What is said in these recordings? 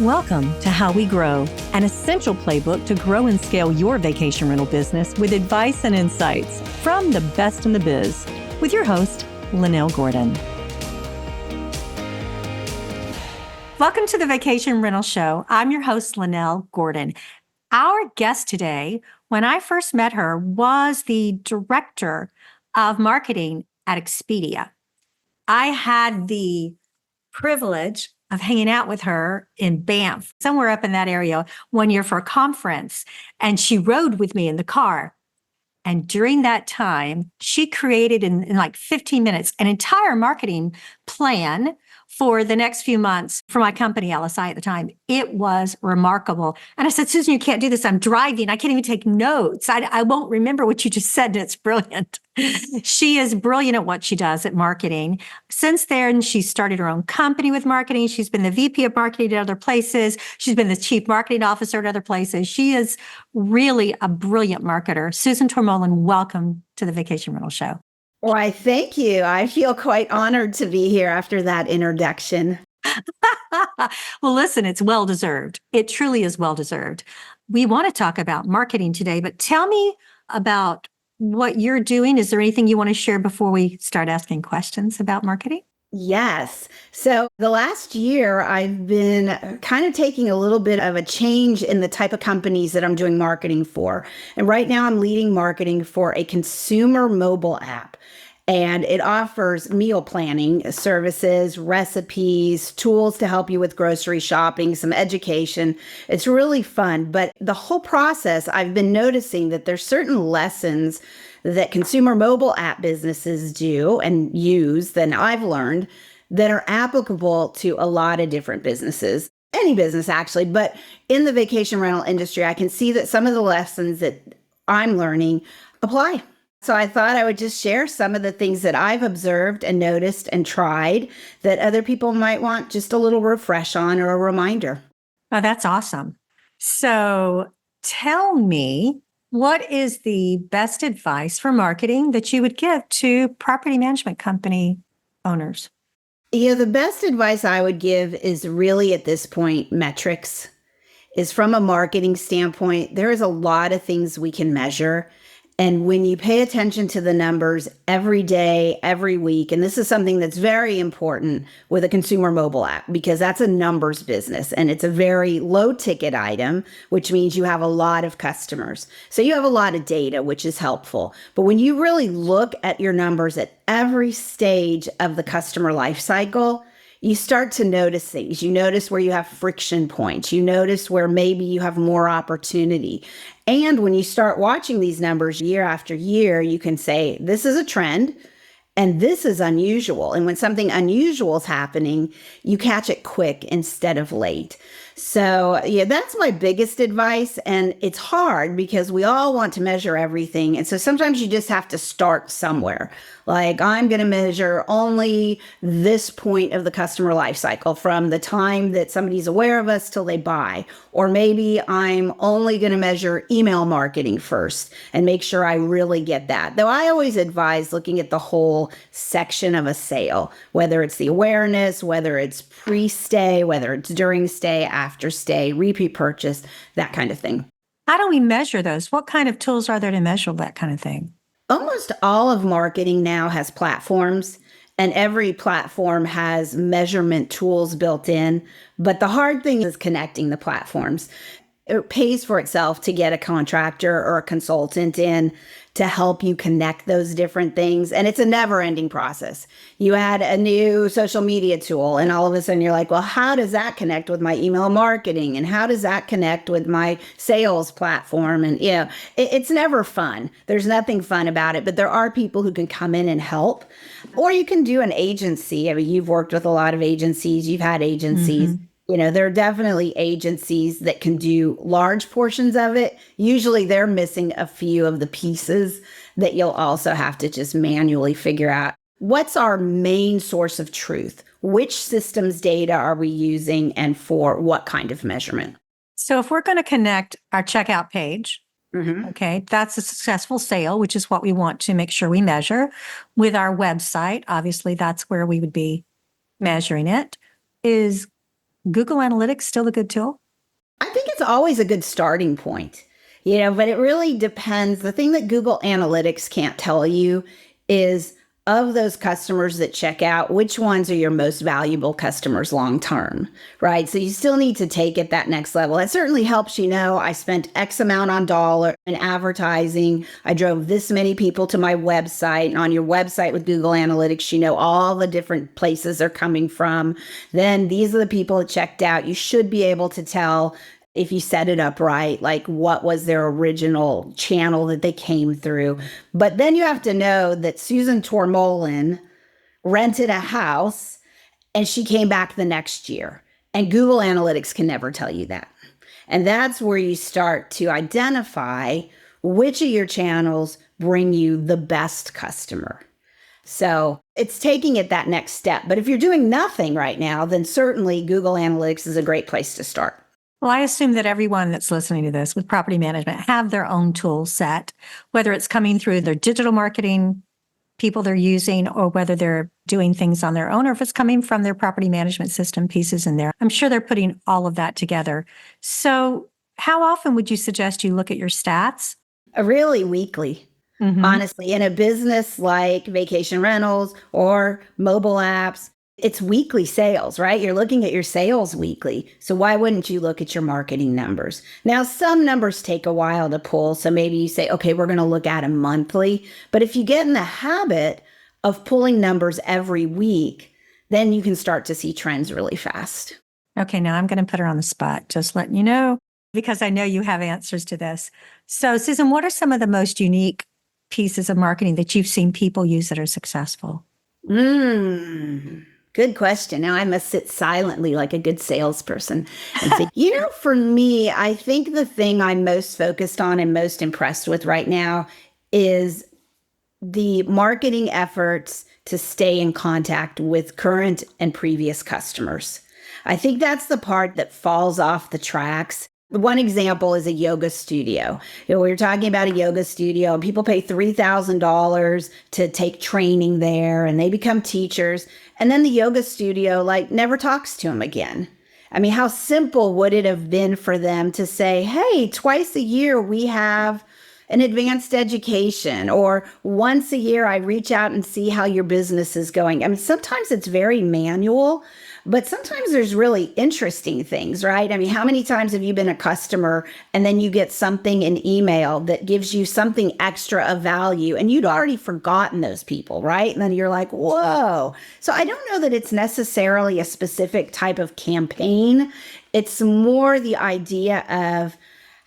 Welcome to How We Grow, an essential playbook to grow and scale your vacation rental business with advice and insights from the best in the biz, with your host, Lynell Gordon. Welcome to the Vacation Rental Show. I'm your host, Lynell Gordon. Our guest today, when I first met her, was the director of marketing at Expedia. I had the privilege of hanging out with her in Banff, somewhere up in that area, one year for a conference. And she rode with me in the car. And during that time, she created in like 15 minutes an entire marketing plan for the next few months for my company, LSI at the time. It was remarkable. And I said, Susan, you can't do this. I'm driving. I can't even take notes. I won't remember what you just said. And it's brilliant. She is brilliant at what she does at marketing. Since then, she started her own company with marketing. She's been the VP of marketing at other places. She's been the chief marketing officer at other places. She is really a brilliant marketer. Susan Tormollen, welcome to the Vacation Rental Show. Why, thank you. I feel quite honored to be here after that introduction. Well, listen, it's well-deserved. It truly is well-deserved. We want to talk about marketing today, but tell me about what you're doing. Is there anything you want to share before we start asking questions about marketing? Yes. So the last year, I've been kind of taking a little bit of a change in the type of companies that I'm doing marketing for. And right now, I'm leading marketing for a consumer mobile app. And it offers meal planning services, recipes, tools to help you with grocery shopping, some education. It's really fun. But the whole process, I've been noticing that there's certain lessons that consumer mobile app businesses do and use that I've learned that are applicable to a lot of different businesses, any business actually. But in the vacation rental industry, I can see that some of the lessons that I'm learning apply. So I thought I would just share some of the things that I've observed and noticed and tried that other people might want just a little refresh on or a reminder. Oh, that's awesome. So tell me, what is the best advice for marketing that you would give to property management company owners? The best advice I would give is really at this point, metrics. Is from a marketing standpoint, there is a lot of things we can measure. And when you pay attention to the numbers every day, every week, and this is something that's very important with a consumer mobile app because that's a numbers business and it's a very low ticket item, which means you have a lot of customers. So you have a lot of data, which is helpful. But when you really look at your numbers at every stage of the customer life cycle, you start to notice things. You notice where you have friction points. You notice where maybe you have more opportunity. And when you start watching these numbers year after year, you can say, this is a trend and this is unusual. And when something unusual is happening, you catch it quick instead of late. So yeah, that's my biggest advice. And it's hard because we all want to measure everything. And so sometimes you just have to start somewhere. Like I'm going to measure only this point of the customer life cycle from the time that somebody's aware of us till they buy. Or maybe I'm only going to measure email marketing first and make sure I really get that. Though I always advise looking at the whole section of a sale, whether it's the awareness, whether it's pre-stay, whether it's during stay, after stay, repeat purchase, that kind of thing. How do we measure those? What kind of tools are there to measure that kind of thing? Almost all of marketing now has platforms, and every platform has measurement tools built in. But the hard thing is connecting the platforms. It pays for itself to get a contractor or a consultant in to help you connect those different things. And it's a never-ending process. You add a new social media tool and all of a sudden you're like, well, how does that connect with my email marketing? And how does that connect with my sales platform? And it's never fun. There's nothing fun about it, but there are people who can come in and help. Or you can do an agency. I mean, you've worked with a lot of agencies. You've had agencies. Mm-hmm. There are definitely agencies that can do large portions of it. Usually they're missing a few of the pieces that you'll also have to just manually figure out. What's our main source of truth? Which systems data are we using and for what kind of measurement? So if we're going to connect our checkout page, okay, that's a successful sale, which is what we want to make sure we measure. With our website, obviously that's where we would be measuring it. Is Google Analytics still a good tool? I think it's always a good starting point, but it really depends. The thing that Google Analytics can't tell you is of those customers that check out, which ones are your most valuable customers long term, right? So you still need to take it that next level. It certainly helps I spent X amount on dollar in advertising. I drove this many people to my website. And on your website with Google Analytics, all the different places they're coming from. Then these are the people that checked out. You should be able to tell if you set it up right, like what was their original channel that they came through. But then you have to know that Susan Tormollen rented a house and she came back the next year. And Google Analytics can never tell you that. And that's where you start to identify which of your channels bring you the best customer. So it's taking it that next step. But if you're doing nothing right now, then certainly Google Analytics is a great place to start. Well, I assume that everyone that's listening to this with property management have their own tool set, whether it's coming through their digital marketing people they're using or whether they're doing things on their own or if it's coming from their property management system pieces in there. I'm sure they're putting all of that together. So how often would you suggest you look at your stats? Really weekly. Honestly, in a business like vacation rentals or mobile apps, it's weekly sales, right? You're looking at your sales weekly. So why wouldn't you look at your marketing numbers? Now, some numbers take a while to pull. So maybe you say, okay, we're going to look at them monthly. But if you get in the habit of pulling numbers every week, then you can start to see trends really fast. Okay, now I'm going to put her on the spot, just letting you know, because I know you have answers to this. So, Susan, what are some of the most unique pieces of marketing that you've seen people use that are successful? Good question. Now I must sit silently like a good salesperson and say, for me, I think the thing I'm most focused on and most impressed with right now is the marketing efforts to stay in contact with current and previous customers. I think that's the part that falls off the tracks. One example is a yoga studio. We were talking about a yoga studio and people pay $3,000 to take training there and they become teachers. And then the yoga studio never talks to them again. I mean, how simple would it have been for them to say, hey, twice a year we have an advanced education, or once a year I reach out and see how your business is going. I mean, sometimes it's very manual, but sometimes there's really interesting things, right? I mean, how many times have you been a customer and then you get something in email that gives you something extra of value and you'd already forgotten those people, right? And then you're like, whoa. So I don't know that it's necessarily a specific type of campaign. It's more the idea of,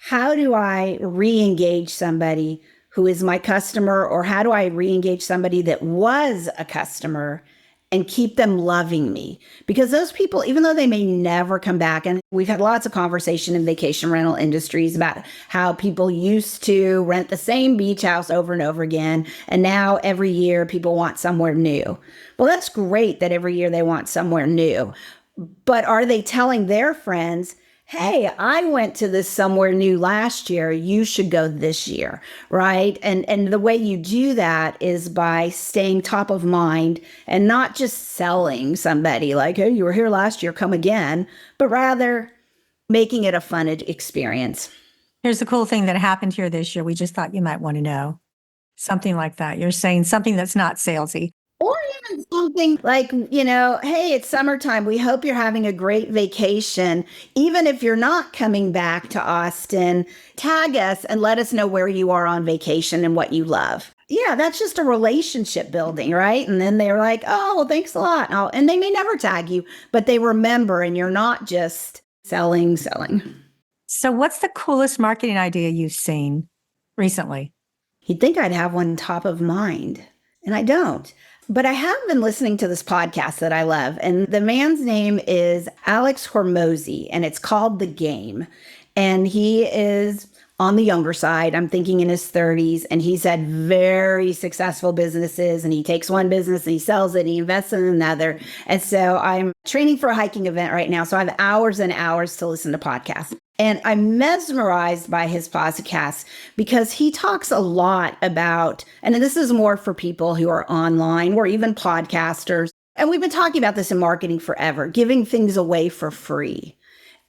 how do I re-engage somebody who is my customer, or how do I re-engage somebody that was a customer and keep them loving me? Because those people, even though they may never come back, and we've had lots of conversation in vacation rental industries about how people used to rent the same beach house over and over again, and now every year people want somewhere new. Well, that's great that every year they want somewhere new. But are they telling their friends, hey, I went to this somewhere new last year, you should go this year, right? And the way you do that is by staying top of mind and not just selling somebody like, hey, you were here last year, come again, but rather making it a fun experience. Here's the cool thing that happened here this year. We just thought you might want to know. Something like that. You're saying something that's not salesy. Or even something like, hey, it's summertime. We hope you're having a great vacation. Even if you're not coming back to Austin, tag us and let us know where you are on vacation and what you love. Yeah, that's just a relationship building, right? And then they're like, oh, well, thanks a lot. And they may never tag you, but they remember, and you're not just selling. So what's the coolest marketing idea you've seen recently? You'd think I'd have one top of mind, and I don't. But I have been listening to this podcast that I love, and the man's name is Alex Hormozy, and it's called The Game. And he is on the younger side. I'm thinking in his 30s, and he's had very successful businesses, and he takes one business and he sells it and he invests in another. And so I'm training for a hiking event right now, so I have hours and hours to listen to podcasts. And I'm mesmerized by his podcast because he talks a lot about, and this is more for people who are online or even podcasters, And we've been talking about this in marketing forever, giving things away for free.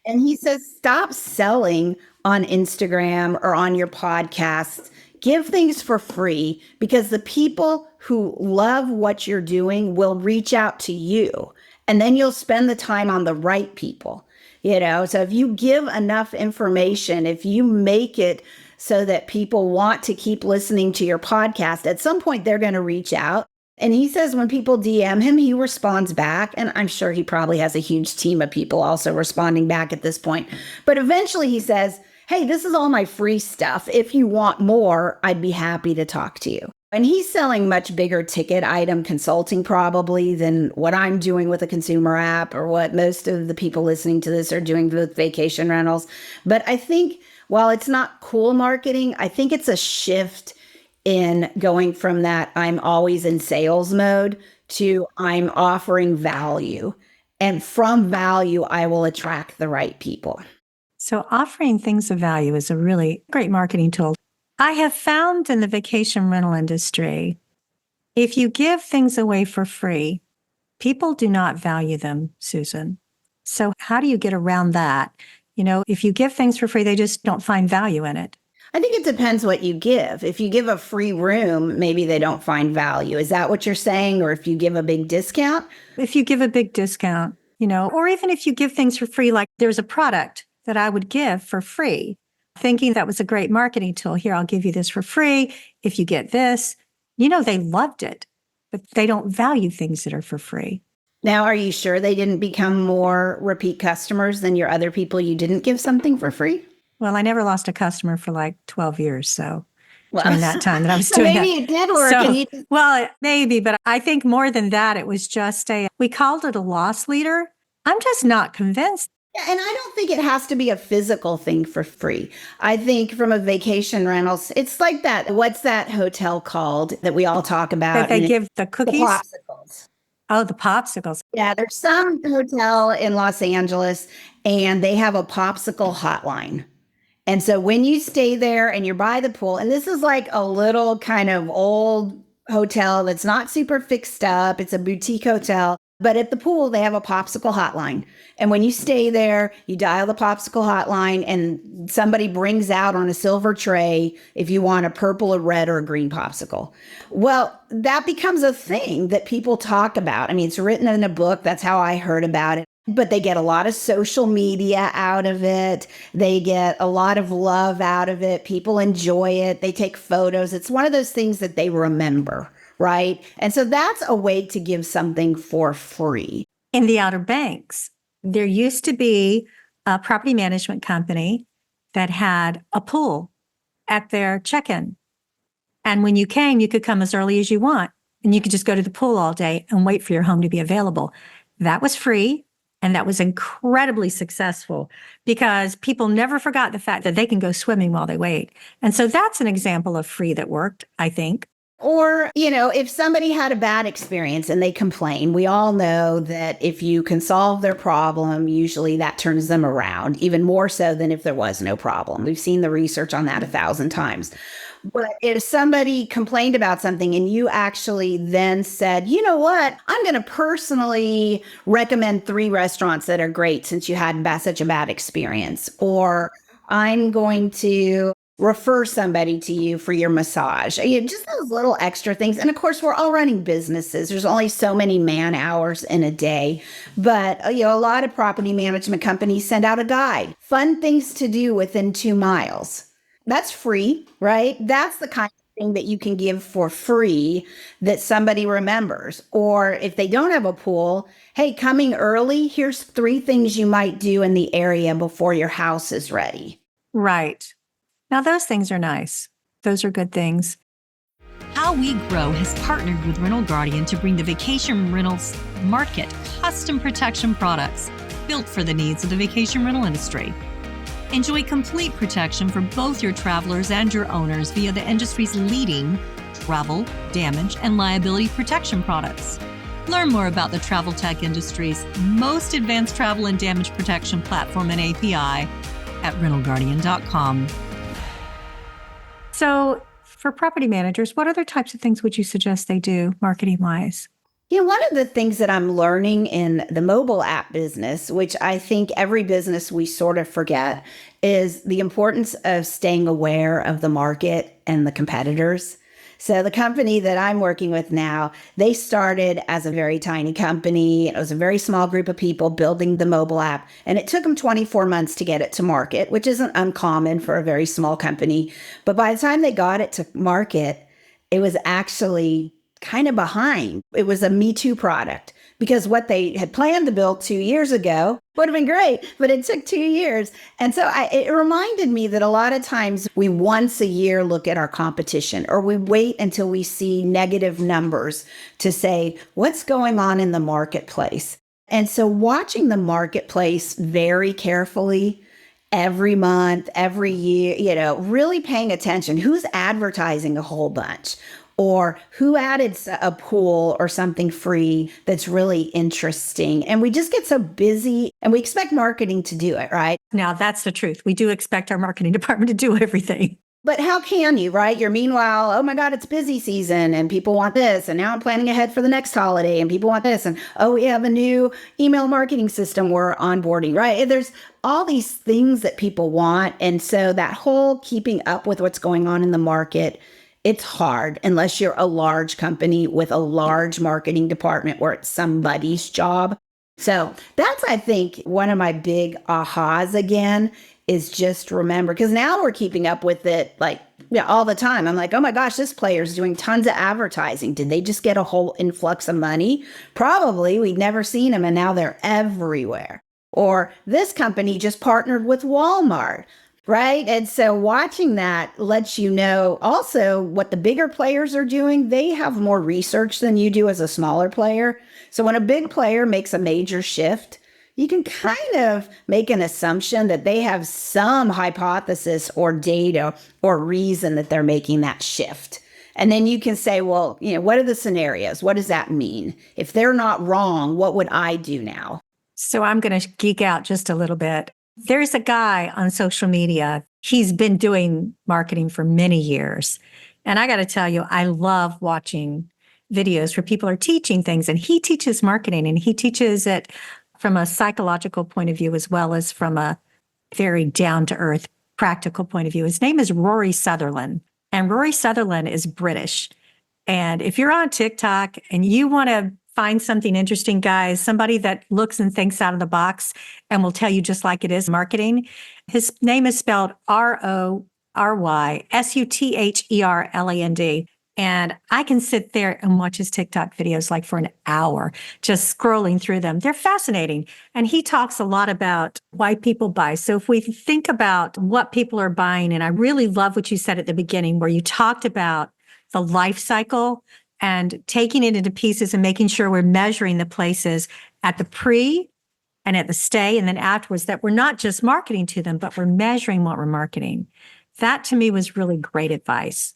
And he says, stop selling on Instagram or on your podcasts. Give things for free because the people who love what you're doing will reach out to you. And then you'll spend the time on the right people. So if you give enough information, if you make it so that people want to keep listening to your podcast, at some point they're going to reach out. And he says when people DM him, he responds back. And I'm sure he probably has a huge team of people also responding back at this point. But eventually he says, hey, this is all my free stuff. If you want more, I'd be happy to talk to you. And he's selling much bigger ticket item consulting probably than what I'm doing with a consumer app or what most of the people listening to this are doing with vacation rentals. But I think while it's not cool marketing, I think it's a shift in going from that I'm always in sales mode to I'm offering value. And from value, I will attract the right people. So offering things of value is a really great marketing tool. I have found in the vacation rental industry, if you give things away for free, people do not value them, Susan. So how do you get around that? If you give things for free, they just don't find value in it. I think it depends what you give. If you give a free room, maybe they don't find value. Is that what you're saying? Or if you give a big discount? If you give a big discount, or even if you give things for free, like there's a product that I would give for free, thinking that was a great marketing tool. Here, I'll give you this for free. If you get this, they loved it, but they don't value things that are for free. Now, are you sure they didn't become more repeat customers than your other people you didn't give something for free? Well, I never lost a customer for like 12 years. So during that time that I was so doing maybe that. It did work. So, well, maybe, but I think more than that, it was just we called it a loss leader. I'm just not convinced. Yeah, and I don't think it has to be a physical thing for free. I think from a vacation rentals, it's like that. What's that hotel called that we all talk about? That they give the cookies? The popsicles. Oh, the popsicles. Yeah, there's some hotel in Los Angeles and they have a popsicle hotline. And so when you stay there and you're by the pool, and this is like a little kind of old hotel that's not super fixed up, it's a boutique hotel, but at the pool, they have a popsicle hotline. And when you stay there, you dial the popsicle hotline and somebody brings out on a silver tray if you want a purple, a red, or a green popsicle. Well, that becomes a thing that people talk about. I mean, it's written in a book. That's how I heard about it. But they get a lot of social media out of it. They get a lot of love out of it. People enjoy it. They take photos. It's one of those things that they remember, right? And so that's a way to give something for free. In the Outer Banks, there used to be a property management company that had a pool at their check-in. And when you came, you could come as early as you want. And you could just go to the pool all day and wait for your home to be available. That was free. And that was incredibly successful because people never forgot the fact that they can go swimming while they wait. And so that's an example of free that worked, I think. Or, if somebody had a bad experience and they complain, we all know that if you can solve their problem, usually that turns them around, even more so than if there was no problem. We've seen the research on that 1,000 times. But if somebody complained about something and you actually then said, you know what, I'm going to personally recommend 3 restaurants that are great since you had such a bad experience, or I'm going to refer somebody to you for your massage. Just those little extra things. And of course, we're all running businesses. There's only so many man hours in a day. But, a lot of property management companies send out a guide. Fun things to do within 2 miles. That's free, right? That's the kind of thing that you can give for free that somebody remembers. Or if they don't have a pool, hey, coming early, here's 3 things you might do in the area before your house is ready. Right. Now, those things are nice. Those are good things. How We Grow has partnered with Rental Guardian to bring the vacation rentals market custom protection products built for the needs of the vacation rental industry. Enjoy complete protection for both your travelers and your owners via the industry's leading travel, damage, and liability protection products. Learn more about the travel tech industry's most advanced travel and damage protection platform and API at rentalguardian.com. So for property managers, what other types of things would you suggest they do marketing-wise? One of the things that I'm learning in the mobile app business, which I think every business we sort of forget, is the importance of staying aware of the market and the competitors. So the company that I'm working with now, they started as a very tiny company. It was a very small group of people building the mobile app, and it took them 24 months to get it to market, which isn't uncommon for a very small company. But by the time they got it to market, it was actually kind of behind. It was a Me Too product because what they had planned to build 2 years ago would have been great, but it took 2 years. And so it reminded me that a lot of times we once a year look at our competition, or we wait until we see negative numbers to say, what's going on in the marketplace? And so watching the marketplace very carefully every month, every year, really paying attention. Who's advertising a whole bunch? Or who added a pool or something free that's really interesting? And we just get so busy and we expect marketing to do it, right? Now, that's the truth. We do expect our marketing department to do everything. But how can you, right? You're meanwhile, oh my God, it's busy season and people want this. And now I'm planning ahead for the next holiday and people want this. And oh, we have a new email marketing system we're onboarding, right? There's all these things that people want. And so that whole keeping up with what's going on in the market, it's hard unless you're a large company with a large marketing department where it's somebody's job. So that's, I think, one of my big ahas again is just remember, because now we're keeping up with it all the time. I'm like, oh my gosh, this player's doing tons of advertising. Did they just get a whole influx of money? Probably. We'd never seen them and now they're everywhere. Or this company just partnered with Walmart. Right. And so watching that lets you know also what the bigger players are doing. They have more research than you do as a smaller player. So when a big player makes a major shift, you can kind of make an assumption that they have some hypothesis or data or reason that they're making that shift. And then you can say, well, what are the scenarios? What does that mean? If they're not wrong, what would I do now? So I'm going to geek out just a little bit. There's a guy on social media. He's been doing marketing for many years. And I got to tell you, I love watching videos where people are teaching things. And he teaches marketing and he teaches it from a psychological point of view as well as from a very down-to-earth practical point of view. His name is Rory Sutherland. And Rory Sutherland is British. And if you're on TikTok and you want to find something interesting, guys, somebody that looks and thinks out of the box and will tell you just like it is marketing. His name is spelled RorySutherland. And I can sit there and watch his TikTok videos like for an hour, just scrolling through them. They're fascinating. And he talks a lot about why people buy. So if we think about what people are buying, and I really love what you said at the beginning, where you talked about the life cycle and taking it into pieces and making sure we're measuring the places at the pre and at the stay and then afterwards, that we're not just marketing to them, but we're measuring what we're marketing. That to me was really great advice.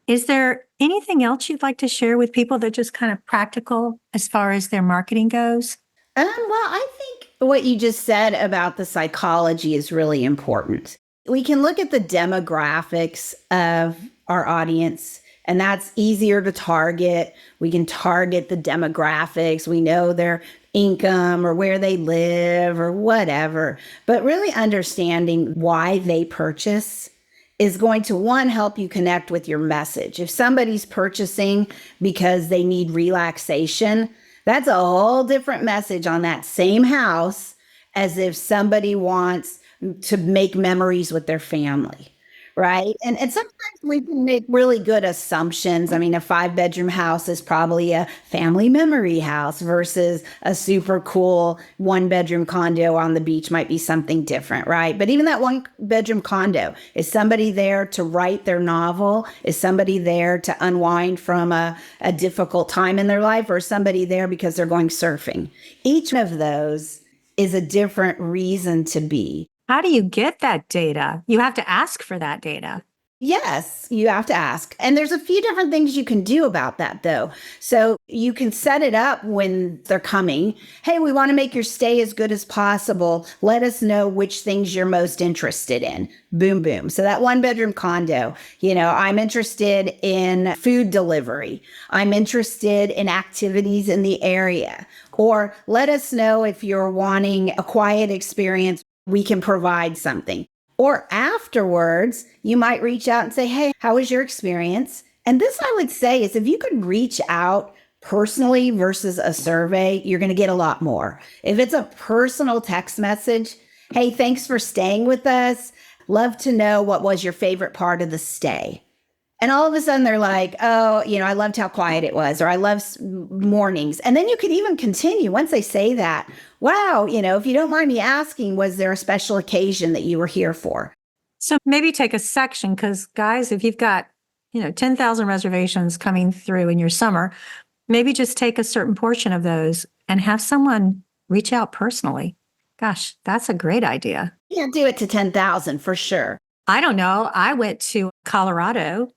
Is there anything else you'd like to share with people that just kind of practical as far as their marketing goes? Well, I think what you just said about the psychology is really important. We can look at the demographics of our audience, and that's easier to target. We can target the demographics. We know their income or where they live or whatever. But really understanding why they purchase is going to, one, help you connect with your message. If somebody's purchasing because they need relaxation, that's a whole different message on that same house as if somebody wants to make memories with their family. Right. And sometimes we can make really good assumptions. I mean, a 5-bedroom house is probably a family memory house versus a super cool 1-bedroom condo on the beach might be something different. Right. But even that 1-bedroom condo, is somebody there to write their novel? Is somebody there to unwind from a difficult time in their life? Or is somebody there because they're going surfing? Each of those is a different reason to be. How do you get that data? You have to ask for that data. Yes, you have to ask. And there's a few different things you can do about that, though. So you can set it up when they're coming. Hey, we want to make your stay as good as possible. Let us know which things you're most interested in. Boom, boom. So that 1-bedroom condo, I'm interested in food delivery. I'm interested in activities in the area. Or let us know if you're wanting a quiet experience. We can provide something. Or afterwards, you might reach out and say, hey, how was your experience? And this I would say is if you could reach out personally versus a survey, you're going to get a lot more. If it's a personal text message, hey, thanks for staying with us. Love to know what was your favorite part of the stay. And all of a sudden they're like, oh, I loved how quiet it was, or I love mornings. And then you could even continue once they say that. Wow, if you don't mind me asking, was there a special occasion that you were here for? So maybe take a section, because guys, if you've got, 10,000 reservations coming through in your summer, maybe just take a certain portion of those and have someone reach out personally. Gosh, that's a great idea. Yeah, do it to 10,000 for sure. I don't know. I went to Colorado,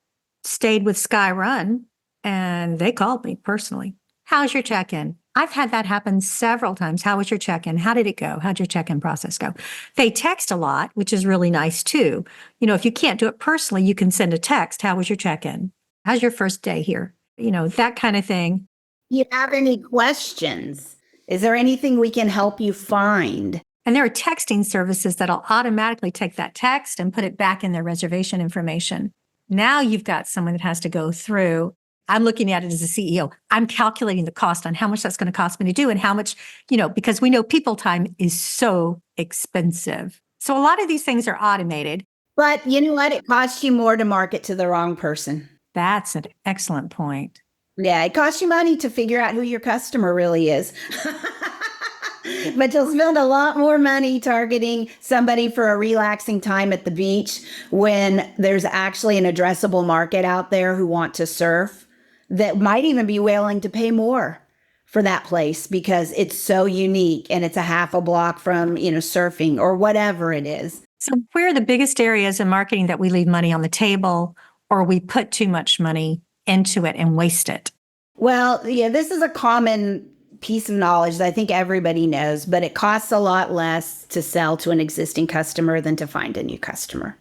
stayed with Sky Run, and they called me personally. How's your check-in? I've had that happen several times. How was your check-in? How did it go? How'd your check-in process go? They text a lot, which is really nice too. If you can't do it personally, you can send a text. How was your check-in? How's your first day here? That kind of thing. You have any questions? Is there anything we can help you find? And there are texting services that'll automatically take that text and put it back in their reservation information. Now you've got someone that has to go through. I'm looking at it as a CEO. I'm calculating the cost on how much that's going to cost me to do and how much, because we know people time is so expensive. So a lot of these things are automated. But you know what? It costs you more to market to the wrong person. That's an excellent point. Yeah, it costs you money to figure out who your customer really is. But you'll spend a lot more money targeting somebody for a relaxing time at the beach when there's actually an addressable market out there who want to surf that might even be willing to pay more for that place because it's so unique and it's a half a block from, surfing or whatever it is. So where are the biggest areas in marketing that we leave money on the table or we put too much money into it and waste it? Well, yeah, this is a common piece of knowledge that I think everybody knows, but it costs a lot less to sell to an existing customer than to find a new customer.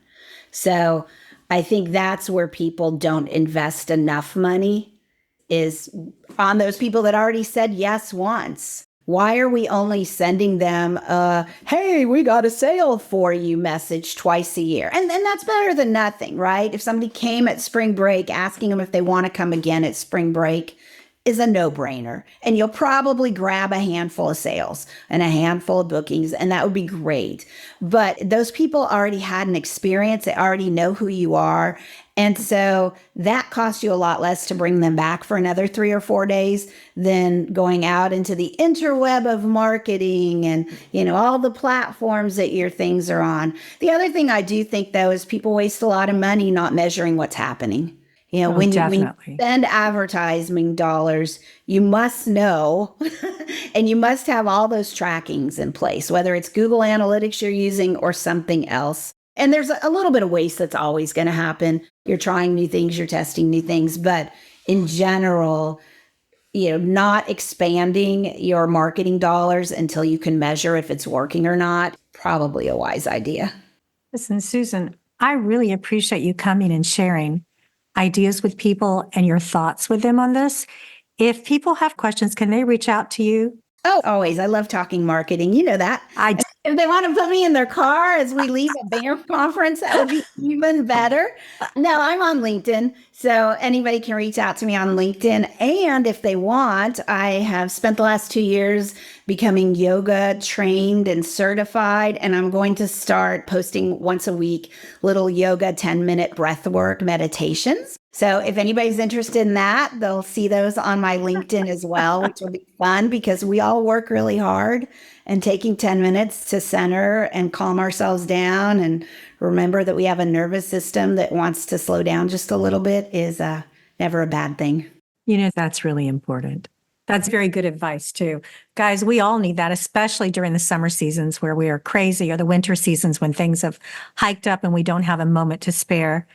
So I think that's where people don't invest enough money is on those people that already said yes once. Why are we only sending them hey, we got a sale for you message twice a year? And that's better than nothing, right? If somebody came at spring break, asking them if they want to come again at spring break is a no-brainer. And you'll probably grab a handful of sales and a handful of bookings, and that would be great. But those people already had an experience. They already know who you are. And so that costs you a lot less to bring them back for another 3 or 4 days than going out into the interweb of marketing and, all the platforms that your things are on. The other thing I do think, though, is people waste a lot of money not measuring what's happening. When you spend advertising dollars, you must know and you must have all those trackings in place, whether it's Google Analytics you're using or something else. And there's a little bit of waste that's always going to happen. You're trying new things, you're testing new things. But in general, not expanding your marketing dollars until you can measure if it's working or not, probably a wise idea. Listen, Susan, I really appreciate you coming and sharing ideas with people and your thoughts with them on this. If people have questions, can they reach out to you? Oh, always. I love talking marketing. You know that. If they want to put me in their car as we leave a BAMF conference, that would be even better. No, I'm on LinkedIn. So anybody can reach out to me on LinkedIn. And if they want, I have spent the last 2 years becoming yoga trained and certified. And I'm going to start posting once a week little yoga 10-minute breathwork meditations. So if anybody's interested in that, they'll see those on my LinkedIn as well, which will be fun because we all work really hard. And taking 10 minutes to center and calm ourselves down and remember that we have a nervous system that wants to slow down just a little bit is never a bad thing. That's really important. That's very good advice, too. Guys, we all need that, especially during the summer seasons where we are crazy, or the winter seasons when things have hiked up and we don't have a moment to spare.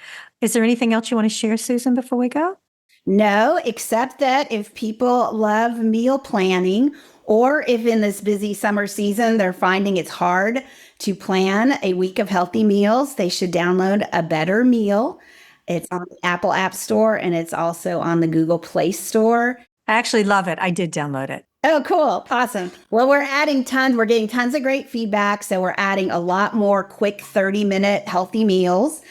Is there anything else you want to share, Susan, before we go? No, except that if people love meal planning, or if in this busy summer season they're finding it's hard to plan a week of healthy meals, they should download A Better Meal. It's on the Apple App Store and it's also on the Google Play Store. I actually love it. I did download it. Oh, cool. Awesome. Well, we're getting tons of great feedback. So we're adding a lot more quick 30-minute healthy meals.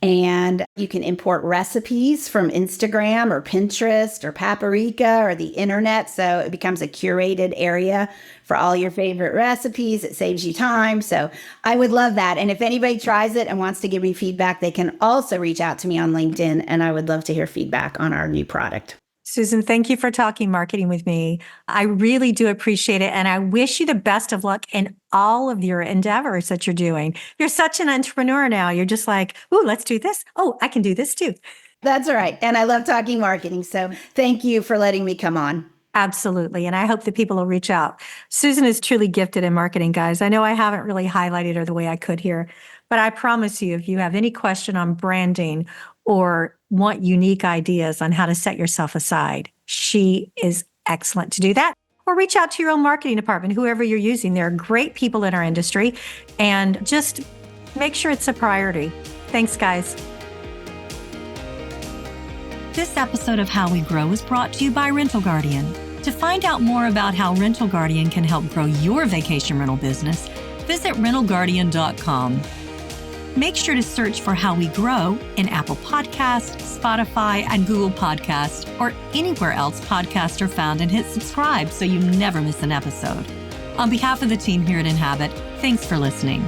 And you can import recipes from Instagram or Pinterest or Paprika or the internet. So it becomes a curated area for all your favorite recipes. It saves you time. So I would love that. And if anybody tries it and wants to give me feedback, they can also reach out to me on LinkedIn. And I would love to hear feedback on our new product. Susan, thank you for talking marketing with me. I really do appreciate it. And I wish you the best of luck in all of your endeavors that you're doing. You're such an entrepreneur now. You're just like, ooh, let's do this. Oh, I can do this too. That's right. And I love talking marketing. So thank you for letting me come on. Absolutely. And I hope that people will reach out. Susan is truly gifted in marketing, guys. I know I haven't really highlighted her the way I could here, but I promise you, if you have any question on branding or want unique ideas on how to set yourself aside, she is excellent to do that. Or reach out to your own marketing department, whoever you're using. There are great people in our industry, and just make sure it's a priority. Thanks, guys. This episode of How We Grow is brought to you by Rental Guardian. To find out more about how Rental Guardian can help grow your vacation rental business, visit rentalguardian.com. Make sure to search for How We Grow in Apple Podcasts, Spotify, and Google Podcasts, or anywhere else podcasts are found, and hit subscribe so you never miss an episode. On behalf of the team here at Inhabit, thanks for listening.